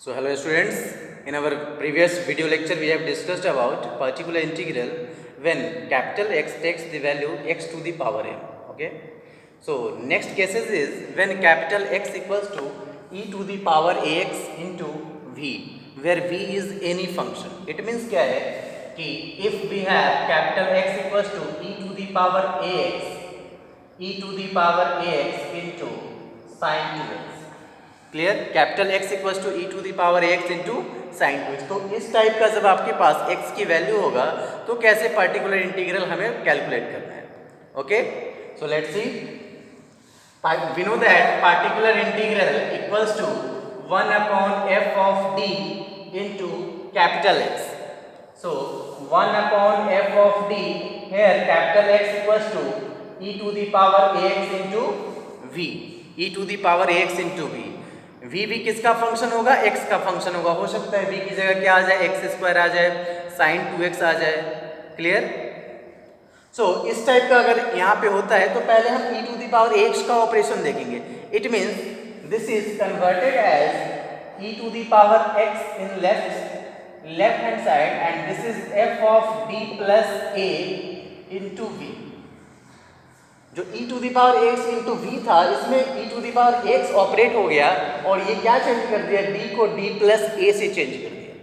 So hello students, in our previous video lecture we have discussed about particular integral when capital X takes the value x to the power m. Okay. So next cases is when capital X equals to e to the power ax into v, where v is any function. It means क्या है कि if we have capital X equals to e to the power ax into sin 2x. Clear, capital X equals to e to the power x into sine 2x. तो इस type का जब आपके पास x की value होगा तो कैसे particular integral हमें कैलकुलेट करना है. Okay, so let's see. We know that particular integral equals to 1 upon f of d into capital X. So 1 upon f of d here capital X equals to e to the power ax into v, e to the power ax into v. v किसका function होगा? x का function होगा. हो सकता है v की जगह क्या आ जाए, एक्स स्क्वायर आ जाए, साइन 2x आ जाए. क्लियर. सो इस टाइप का अगर यहाँ पे होता है तो पहले हम e to the power x का ऑपरेशन देखेंगे. It means this is converted as e to the power x in left hand side and this is f of d plus a into v. जो e to the power x into v था, इसमें e to the power x operate हो गया और ये क्या change कर दिया, d को d प्लस a से चेंज कर दिया.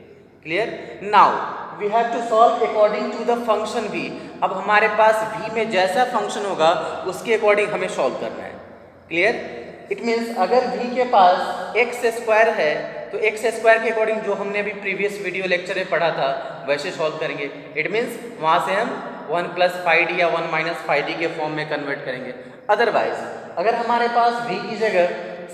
क्लियर. Now we have to solve according to the function v. अब हमारे पास v में जैसा फंक्शन होगा उसके अकॉर्डिंग हमें सॉल्व करना है. क्लियर. इट मीन्स अगर v के पास x स्क्वायर है तो x स्क्वायर के अकॉर्डिंग जो हमने अभी प्रीवियस वीडियो लेक्चर में पढ़ा था वैसे सॉल्व करेंगे. इट मीन्स वहाँ से हम 1 प्लस 5d या 1 माइनस 5d के फॉर्म में कन्वर्ट करेंगे. अदरवाइज अगर हमारे पास v की जगह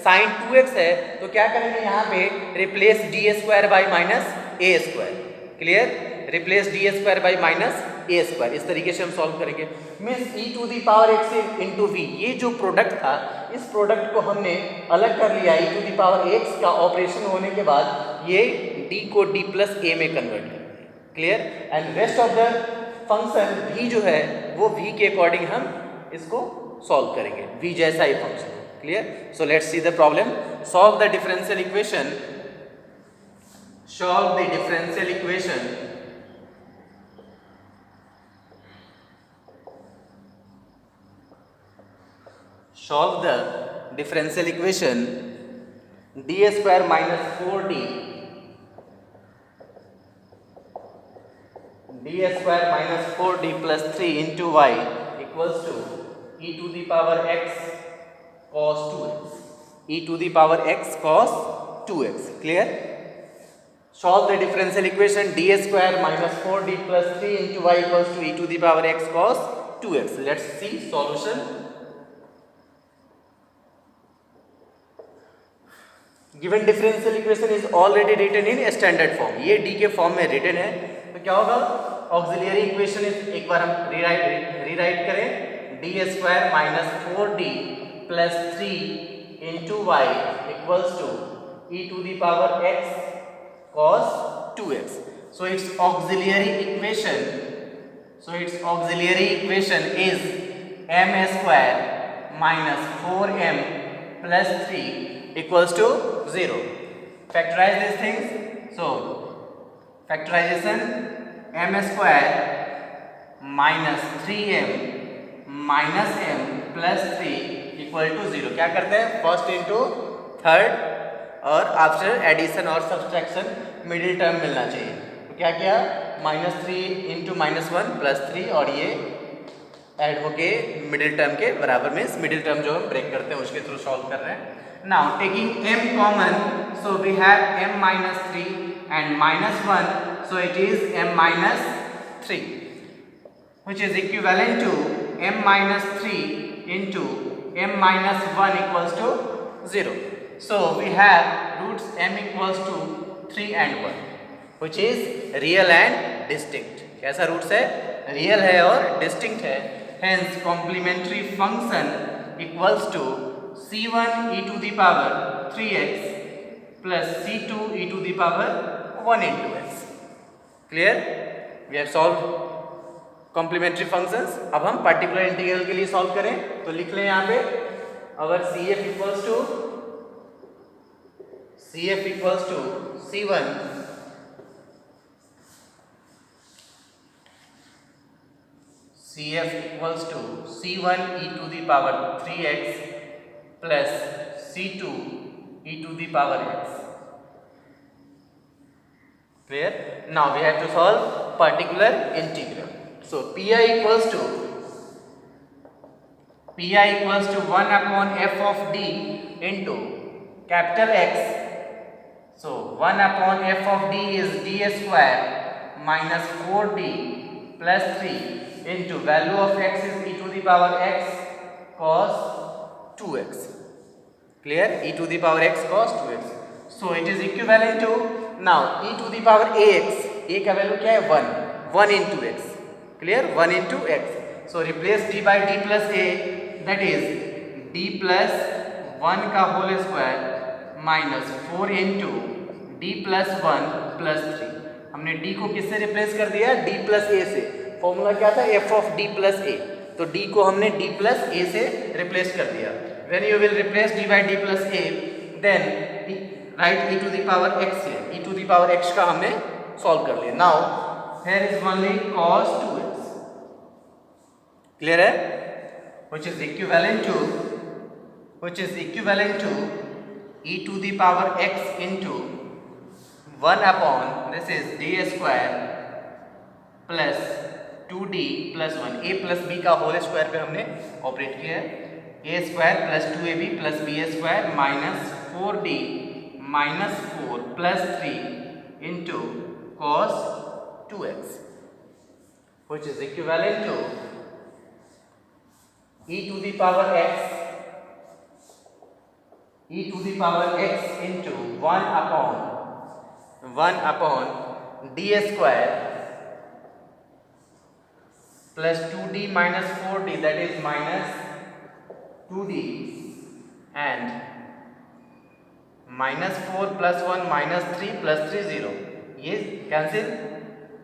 साइन 2x है तो क्या करेंगे, यहाँ पे replace D square by minus A square. Clear. Replace D square by minus A square. इस तरीके से हम सॉल्व करेंगे. Means e to the power x into v, ये जो प्रोडक्ट था इस प्रोडक्ट को हमने अलग कर लिया. e to the power x का ऑपरेशन होने के बाद ये d को d प्लस a में कन्वर्ट कर दिया. Clear. And rest of the function v जो है वो v के अकॉर्डिंग हम इसको सॉल्व करेंगे, v जैसा ही function. Clear. So let's see the problem. Solve the differential equation. Solve the differential equation solve the differential equation d square minus 4d square minus 4d plus 3 into y equals to e to the power x cos 2x. e to the power x cos 2x. Clear. Solve the differential equation d square minus 4d plus 3 into y equals to e to the power x cos 2x. Let's see solution. Given differential equation is already written in standard form. ये D के form में written है तो क्या होगा, auxiliary equation is, एक बार हम rewrite करें, D square minus 4d plus 3 into y equals to e to the power x cos 2x. So its auxiliary equation is m square minus 4m plus 3 equals to 0. Factorize these things. So factorization, m square minus 3m minus m plus 3 equal to 0. क्या करते हैं, first into third और after addition और subtraction middle term मिलना चाहिए. तो क्या किया, माइनस 3 इंटू माइनस 1 प्लस 3 और ये ऐड होके मिडिल टर्म के बराबर में, मिडिल टर्म जो हम ब्रेक करते हैं उसके थ्रू सॉल्व कर रहे हैं. Now taking m common, so we have m minus 3 and minus 1, so it is m minus 3, which is equivalent to m minus 3 into m minus 1 equals to 0. So we have roots m equals to 3 and 1, which is real and distinct. कैसा roots है, real है और distinct है. Hence complementary function equals to c1 e to the power 3x plus c2 e to the power 1 into x. Clear. We have solved complementary functions. अब हम particular integral के लिए solve करें तो लिख लें यहाँ पे our CF equals to CF equals to C1 CF equals to C1 e to the power 3x plus C2 e to the power x. Clear? Now we have to solve particular integral. So Pi equals to 1 upon f of d into capital X. So 1 upon f of d is d square minus 4d plus 3 into value of x is e to the power x cos 2x. Clear? E to the power x cos 2x. So it is equivalent to now e to the power ax. A का value क्या है 1 into x. Clear? 1 into x. So replace d by d plus a, that is d plus 1 का whole square minus 4 into d plus 1 plus 3. हमने d को किससे replace कर दिया? d plus a से. फॉर्मूला क्या था? f of d plus a. तो d को हमने d plus a से रिप्लेस कर दिया. When you will replace d by d plus a, then write e to the power x here. e to the power x का हमने solve कर लिया. Now here is only cos 2x. Clear है? Which is equivalent to e to the power x into 1 upon this is d square plus 2d plus 1. a plus b का whole square पे हमने operate किया है. a square plus 2ab plus b square minus 4d minus 4 plus 3 into cos 2x, which is equivalent to e to the power x into 1 upon d square plus 2d minus 4d, that is minus 2d, and minus 4 plus 1 minus 3 plus 3 0. ये cancel,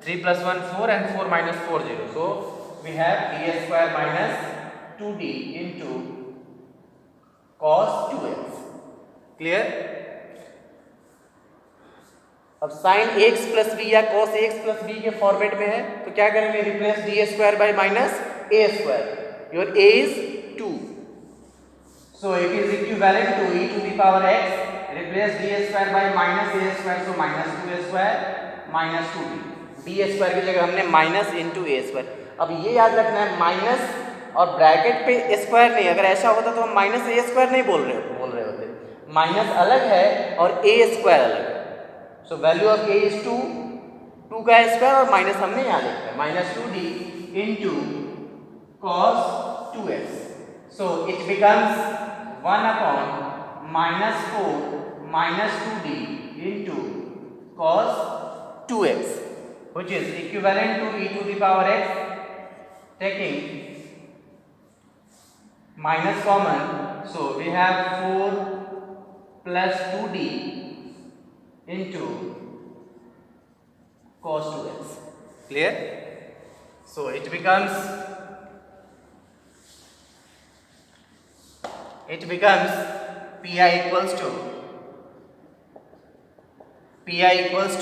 3 plus 1 4 and 4 minus 4 0. So we have d square minus 2d into cos 2x. Clear? अब sign x plus b या cos x plus b के format में है तो क्या करेंगे? Replace d square by minus a square. Your a is 2, so it is equivalent to e to the power x. Replace d square by minus a square, so minus 2a square minus 2d. d square की जगह हमने minus into a square. अब ये याद रखना है minus और bracket पे स्क्वायर नहीं. अगर ऐसा होता तो हम माइनस a स्क्वायर नहीं बोल रहे होते. माइनस अलग है और a स्क्वायर अलग है. So value of a is 2 का स्क्वायर और माइनस हमने यहाँ लिखा है minus 2d into cos 2x. So it becomes 1 upon minus 4 minus 2d into cos 2x, which is equivalent to e to the power x. Taking minus common, so we have 4 plus 2d into cos 2x. Clear? So it becomes pi equals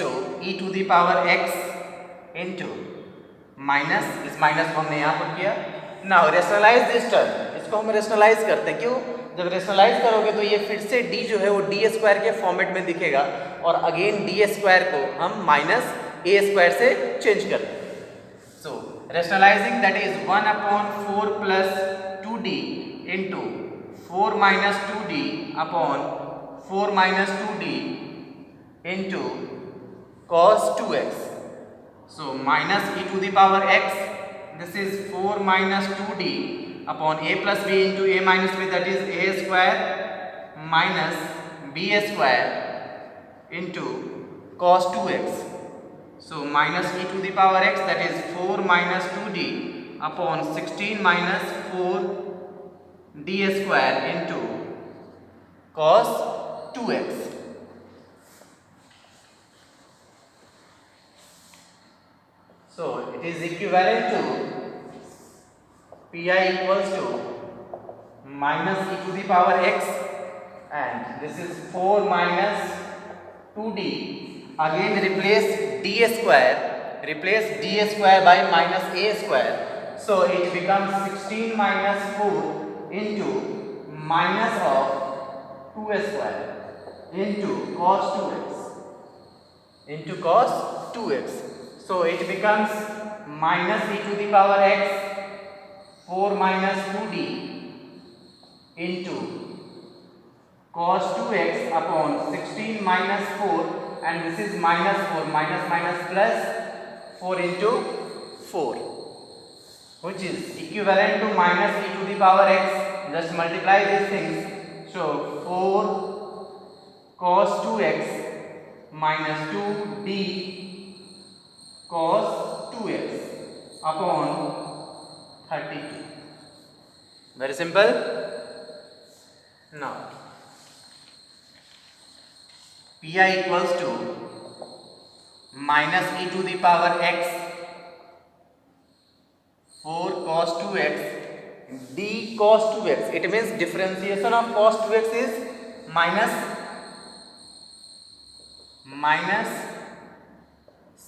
to e to the power x into minus, इस minus को हमने यहाँ पर किया. Now rationalise this term. इसको हम rationalise करते हैं. क्यों? जब रेशनलाइज करोगे तो ये फिर से d जो है वो d स्क्वायर के फॉर्मेट में दिखेगा और अगेन d स्क्वायर को हम माइनस a स्क्वायर से चेंज करते हैं. सो rationalising, that is 1 upon 4 plus 2d into 4 minus 2d upon 4 minus 2d into cos 2x. So minus e to the power x, this is 4 minus 2d upon a plus b into a minus b, that is a square minus b square into cos 2x. So minus e to the power x, that is 4 minus 2d upon 16 minus 4d square into cos 2x. So it is equivalent to pi equals to minus e to the power x, and this is 4 minus 2d. Again replace d square by minus a square. So it becomes 16 minus 4 into minus of 2 square into cos 2x. So it becomes minus e to the power x 4 minus 2d into cos 2x upon 16 minus 4, and this is minus 4, minus plus 4 into 4, which is equivalent to minus e to the power x. Just multiply these things. So 4 cos 2x minus 2d cos 2x upon 32. Very simple. Now pi equals to minus e to the power x 4 cos 2x d cos 2x. It means differentiation of cos 2x is minus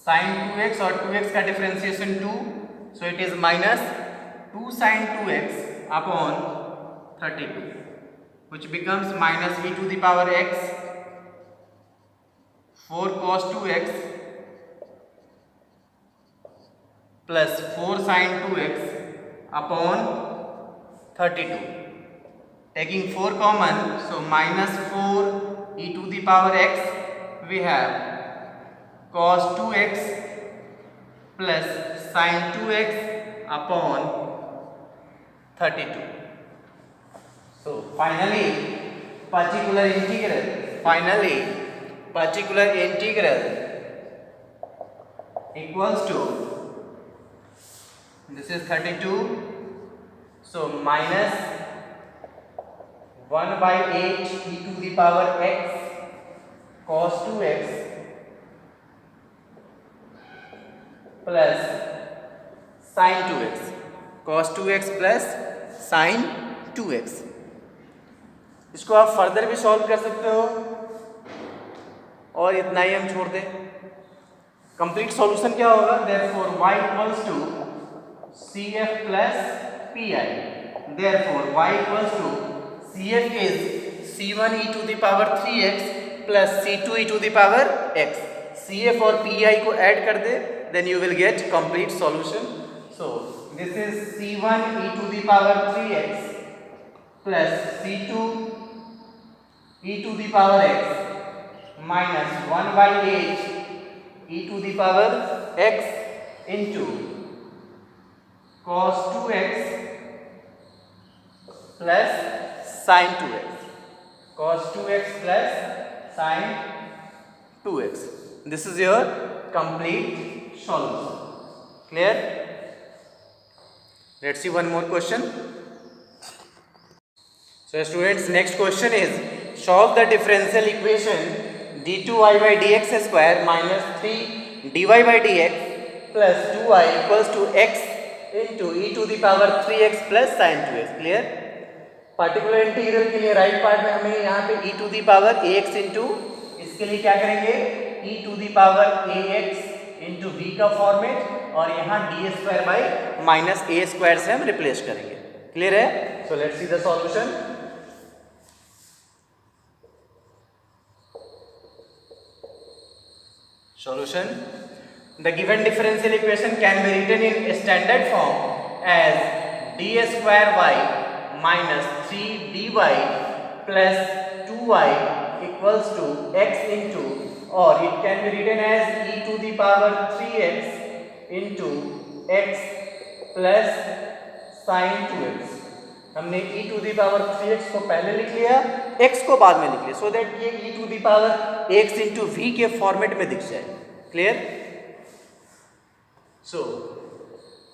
sin 2x, और 2x का differentiation 2, so it is minus 2 sin 2x upon 32, which becomes minus e to the power x 4 cos 2x plus 4 sin 2x upon 32. Taking 4 common, so minus 4 e to the power x, we have cos 2x plus sin 2x upon 32. So finally particular integral equals to, this is 32, so minus 1 by 8 e to the power x cos 2x plus sin 2x, cos 2x plus sin 2x. इसको आप further भी solve कर सकते हो, और इतना ही हम छोड़ दें. कंप्लीट सॉल्यूशन क्या होगा? Therefore y equals to cf plus pi. Therefore y equals to cf is c1 e to the power 3x plus c2 e to the power x. cf और pi को ऐड कर दे, then you will get complete solution. So this is c1 e to the power 3x plus c2 e to the power x minus 1 by 8 e to the power x into cos 2x plus sin 2x, cos 2x plus sin 2x. This is your complete solution. Clear? Let's see one more question. So students, next question is solve the differential equation d2y by dx square minus 3 dy by dx plus 2y equals to x into e to the power 3x plus sin 2x. Clear? Particular integral के लिए right part में हमें यहाँ पे e to the power ax into, इसके लिए क्या करेंगे e to the power ax into v का फॉर्मेट, और यहाँ D square by minus A square से हम रिप्लेस करेंगे. क्लियर है? So let's see the solution. Solution. The given differential equation can be written in standard form as d square y minus 3 dy plus 2y equals to x into, or it can be written as e to the power 3x into x plus sin 2x. हमने e to the power 3x को पहले लिख लिया, x को बाद में लिख लिया, so that ये e to the power x into v के फॉर्मेट में दिख जाए. Clear? So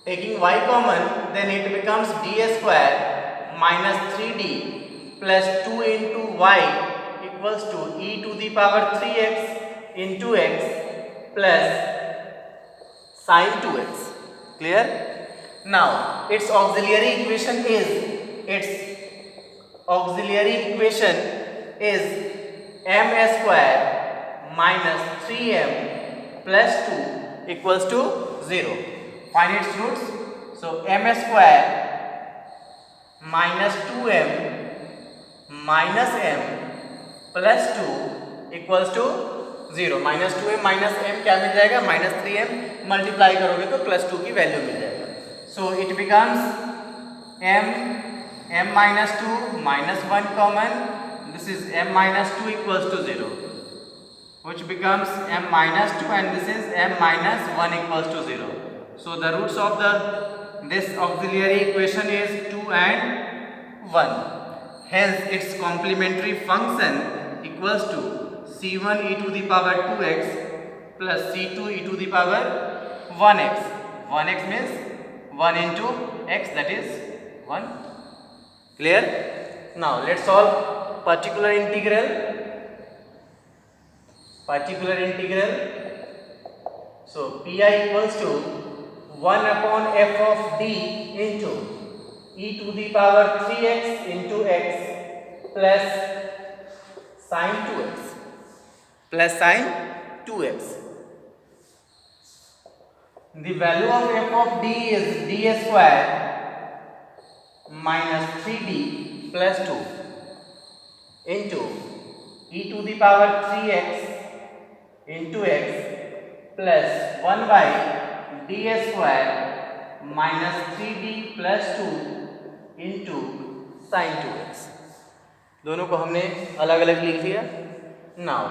taking y common, then it becomes d square minus 3d plus 2 into y equals to e to the power 3x into x plus sin 2x. Clear? Now its auxiliary equation is m square minus 3m plus 2 equals to 0. Find its roots. So m square minus 2m minus m plus 2 equals to 0. Minus 2m minus m क्या मिल जाएगा? Minus 3m multiply करोगे तो plus 2 की value मिल जाएगा. So it becomes m minus 2 minus 1 common. This is m minus 2 equals to 0, which becomes m minus 2, and this is m minus 1 equals to 0. So the roots of this auxiliary equation is 2 and 1. Hence its complementary function equals to c1 e to the power 2x plus c2 e to the power 1x. 1x means 1 into x, that is 1. Clear? Now let's solve particular integral. So pi equals to 1 upon f of d into e to the power 3x into x plus sin 2x. The value of f of d is d square minus 3d plus 2 into e to the power 3x into x plus 1 by d square minus 3d plus 2 into sin 2x. दोनों को हमने अलग अलग लिख दिया. Now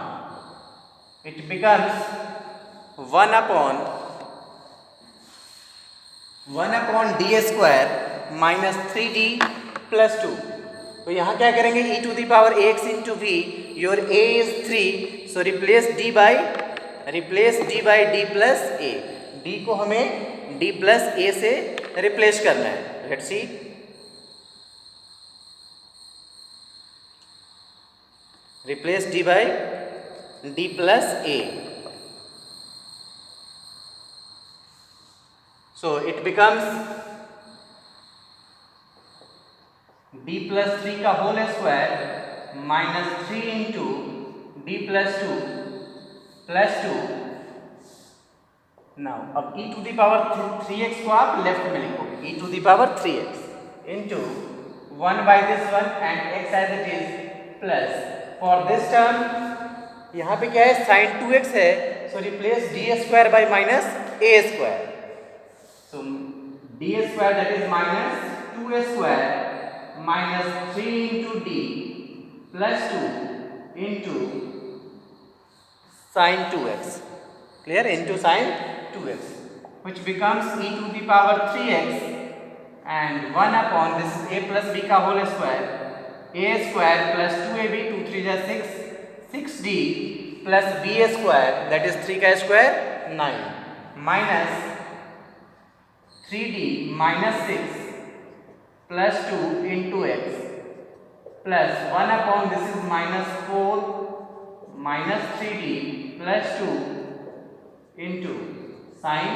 it becomes 1 upon d square minus 3d plus 2. तो यहाँ क्या करेंगे? e to the power ax into v. Your a is 3, so replace d by d plus a. d को हमें d plus a से रिप्लेस करना है. Let's see. Replace d by d plus a. So it becomes d plus 3 का whole square minus 3 into d plus 2 plus 2. Now अब e to the power 3x को आप left में लिखोगे. e to the power 3x into 1 by this one and x as it is plus for this term यहाँ पे क्या है? sin 2x है, so replace d square by minus a square. So d square, that is minus 2a square minus 3 into d plus 2 into sin 2x. Clear? Into sin 2x, which becomes e to the power 3x and 1 upon this is a plus b का whole square, a square plus 2ab, 2 3 जा 6, 6d plus b square, that is 3 का square 9 minus 3d minus 6 plus 2 into x plus 1 upon this is minus 4 minus 3d plus 2 into sin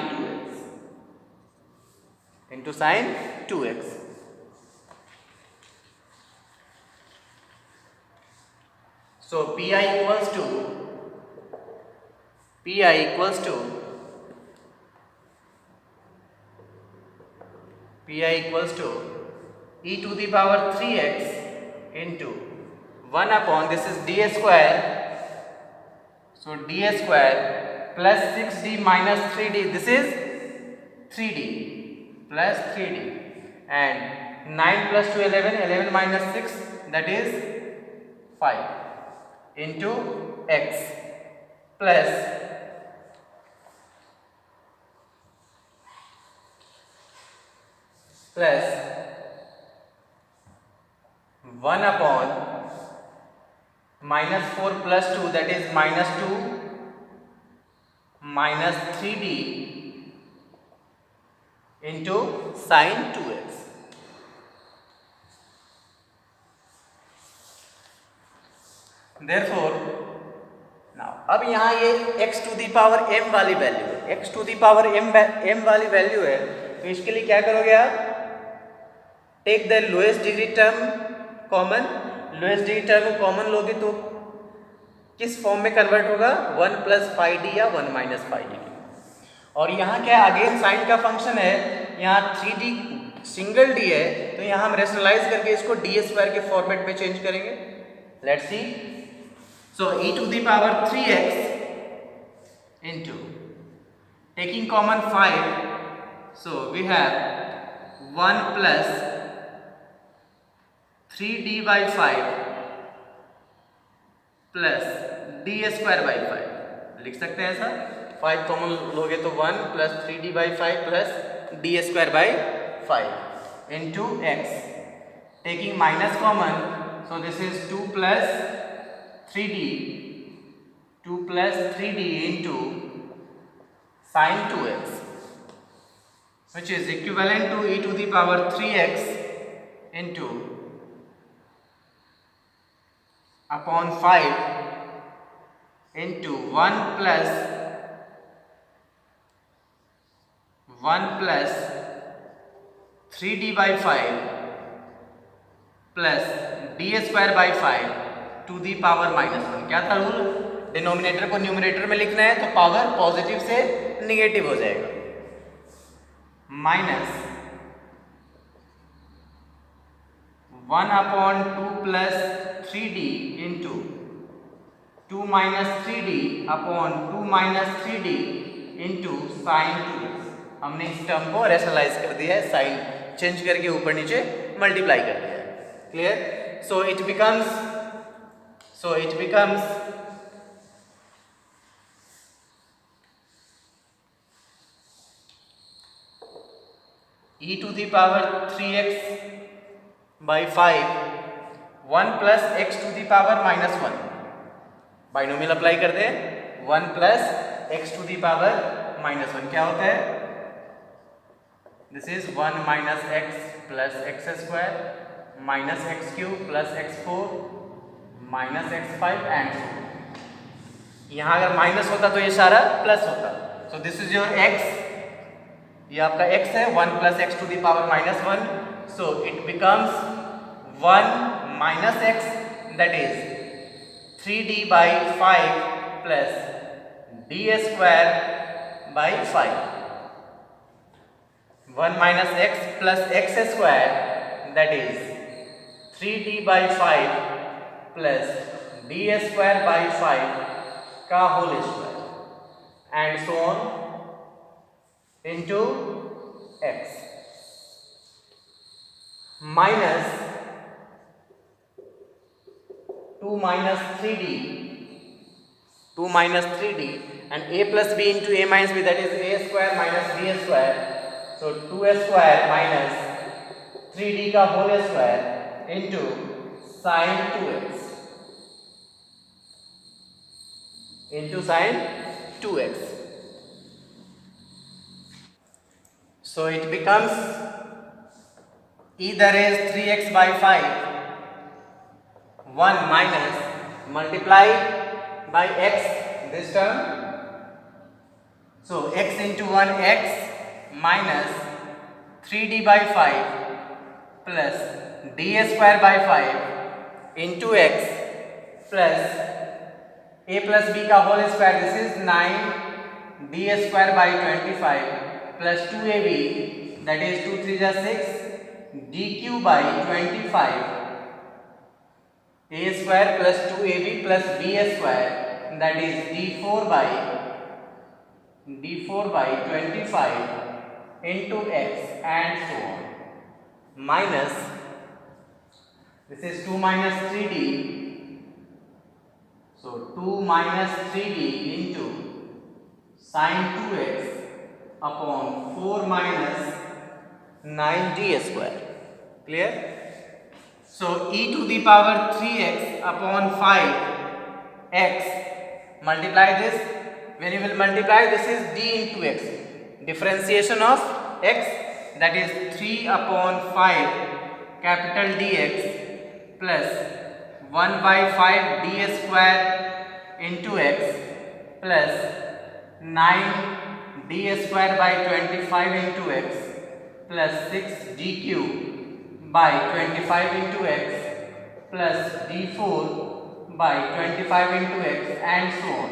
2x. So pi equals to e to the power 3x into 1 upon this is d square, so d square plus 6d minus 3d, this is 3d plus 3d, and 9 plus 2 11 minus 6, that is 5 into x plus 1 upon minus 4 plus 2, that is minus 2 minus 3d into sin 2x. Therefore now अब यहाँ ये x to the power m वाली value है, x to the power m वाली value है, तो इसके लिए क्या करोगे आप? Take the lowest degree term common. Lowest degree term को कॉमन लोगे तो किस फॉर्म में कन्वर्ट होगा, 1 प्लस 5d या 1 माइनस 5d। और यहाँ क्या है, अगेन साइन का फंक्शन है, यहाँ 3d सिंगल d है, तो यहाँ हम रेशनलाइज करके इसको डी स्क्वायर के फॉर्मेट में चेंज करेंगे। Let's see. So e to the power 3x into taking common 5, so we have 1 plus 3d by 5 plus D square by 5 लिख सकते हैं ऐसा। 5 कॉमन लोगे तो 1 plus 3d by 5 plus D square by 5 into x, taking minus common, so this is 2 plus 3d into sine 2x which is equivalent to e to the power 3x into upon 5 into 1 plus 3d by 5 plus d square by 5 to the power -1। क्या था rule, denominator को numerator में लिखना है तो power positive से negative हो जाएगा, minus 1 upon 2 plus 3d into 2 minus 3d upon 2 minus 3d into sine 2। हमने इस टर्म को रेशनलाइज कर दिया है, साइन चेंज करके ऊपर नीचे मल्टीप्लाई कर दिया है। Clear? So it becomes e to the power 3x by 5 1 plus x to the power -1, binomial apply कर दे, 1 plus x to the power -1 क्या होता है, this is 1 minus x plus x square minus x cube plus x4 minus x5 and so। यहाँ अगर minus होता तो ये सारा प्लस होता, सो दिस इज योर x, ये आपका x है, 1 plus x to the power -1, so it becomes 1 minus x, that is 3d by 5 plus d square by 5। 1 minus x plus x square, that is 3d by 5 plus d square by 5 का whole square and so on into x minus 2 minus 3d and a plus b into a minus b, that is a square minus b square, so 2 square minus 3d का whole square into sin 2x into sin 2x। So it becomes either is 3x by 5 1 minus multiply by x this term, so x into 1 x minus 3d by 5 plus d square by 5 into x plus a plus b का whole square, this is 9 d square by 25 plus 2ab, that is 2 3 जा 6 dq by 25 a square plus 2ab plus b square, that is d4 by 25 into x and so on, minus this is 2 minus 3d, so 2 minus 3d into sin 2x upon 4 minus 9d square। Clear? So e to the power 3x upon 5x, multiply this, when you will multiply this is d into x, differentiation of x, that is 3 upon 5 capital dx plus 1 by 5 d square into x plus 9 d square by 25 into x plus 6 dq by 25 into x plus d4 by 25 into x and so on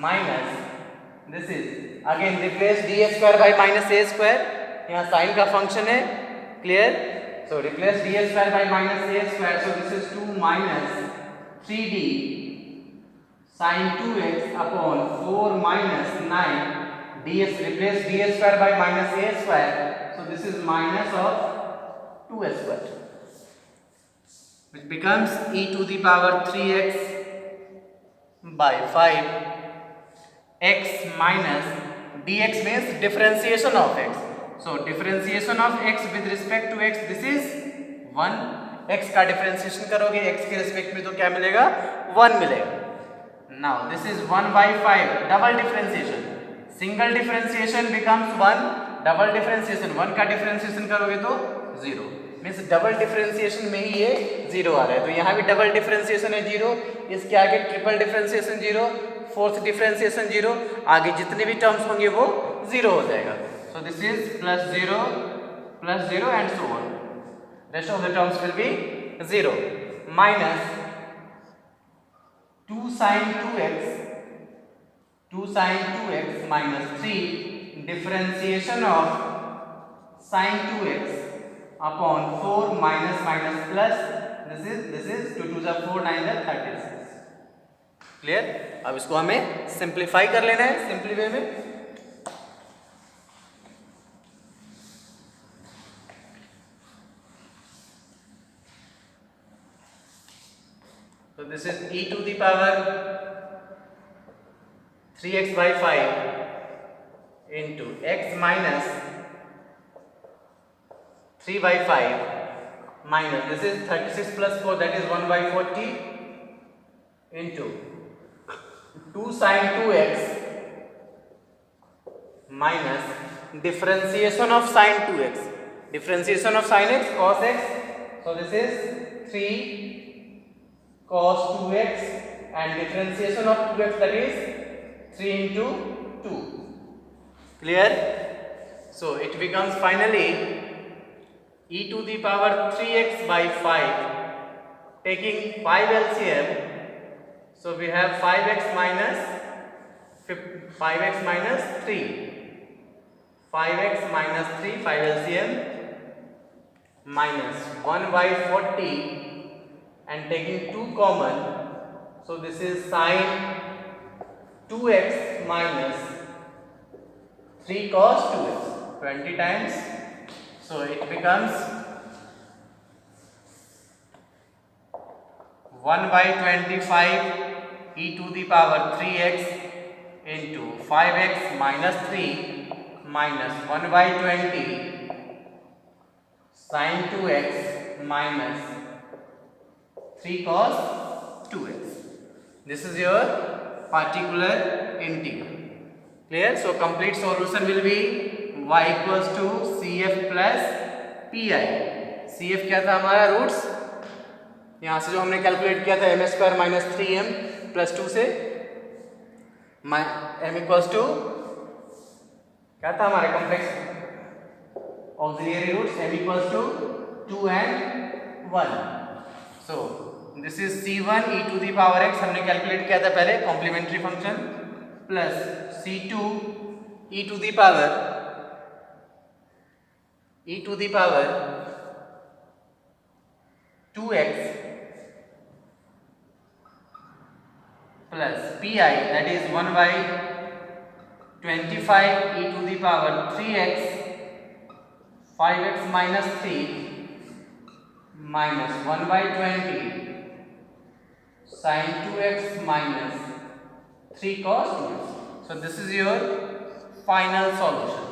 minus this is again replace d square by minus a square, यहाँ sign का function है, clear. So replace d square by minus a square, so this is 2 minus 3d sin 2x upon 4 minus 9 ds, replace d square by minus a square, so this is minus of 2 square which becomes e to the power 3x by 5 x minus dx means differentiation of x. So differentiation of x with respect to x, this is 1. x का differentiation करोगे x के respect में तो क्या मिलेगा, 1 मिलेगा. Now this is 1 by 5 double differentiation, single differentiation becomes 1, double differentiation 1 का differentiation करोगे तो 0, मीन्स डबल डिफरेंशिएशन में ही ये 0 आ रहा है. तो यहाँ भी डबल डिफरेंशिएशन है 0, इसके आगे ट्रिपल डिफरेंशिएशन 0, फोर्थ डिफरेंशिएशन 0, आगे जितने भी टर्म्स होंगे वो 0 हो जाएगा. सो this is plus 0 and so on, rest of the terms will be 0 minus 2 sin 2x minus 3 differentiation of sin 2x upon 4 minus plus this is 2 to the 4 9 the 36. Clear. अब इसको हमें सिंप्लीफाई कर लेना है सिंपली वे में. So this is e to the power 3x by 5 into x minus 3 by 5 minus this is 36 plus 4, that is 1 by 40 into 2 sin 2x minus differentiation of sin 2x, differentiation of sin x cos x, so this is 3 cos 2x and differentiation of 2x, that is 3 into 2. Clear. So it becomes finally e to the power 3x by 5, taking 5 LCM, so we have 5x minus 3, 5x minus 3, 5 LCM minus 1 by 40 and taking 2 common, so this is sin 2x minus 3 cos 2x, 20 times. So it becomes 1 by 25 e to the power 3x into 5x minus 3 minus 1 by 20 sin 2x minus 3 cos 2x. This is your particular integral. Clear? So complete solution will be y equals to CF plus PI. CF क्या था हमारा, roots, यहाँ से जो हमने calculate किया था m square minus 3m plus 2 से m इक्वल्स टू क्या था हमारा complex auxiliary roots, m equals to 2 and 1. So this is C1 e to the power x, हमने कैलकुलेट किया था पहले complementary function, plus C2 e to the power 2x plus pi, that is 1 by 25 e to the power 3x 5x minus 3 minus 1 by 20 sin 2x minus 3 cos 2x. So this is your final solution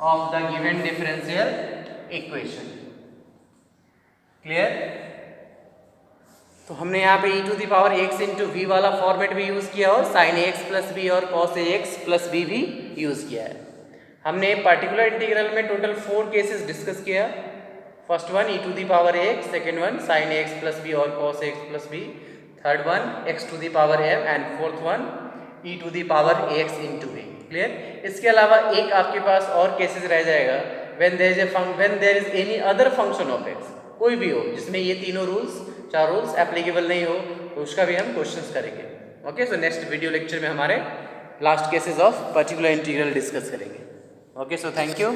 of the given differential equation. Clear? तो हमने यहाँ पे e to the power x into V वाला format भी use किया और sin ax plus B और cos ax plus B भी यूज़ किया है. हमने पर्टिकुलर इंटीग्रल में टोटल 4 केसेस डिस्कस किया. First one e to the power x, second one sin ax plus B और cos ax प्लस बी, third one x to the power m and fourth one e to the power ax into a. Clear? इसके अलावा एक आपके पास और cases रह जाएगा when there is any other function of x. कोई भी हो जिसमें ये तीनों रूल्स, 4 रूल्स एप्लीकेबल नहीं हो, तो उसका भी हम क्वेश्चंस करेंगे। Okay, so next video lecture में हमारे last cases of particular integral discuss करेंगे। Okay, so thank you.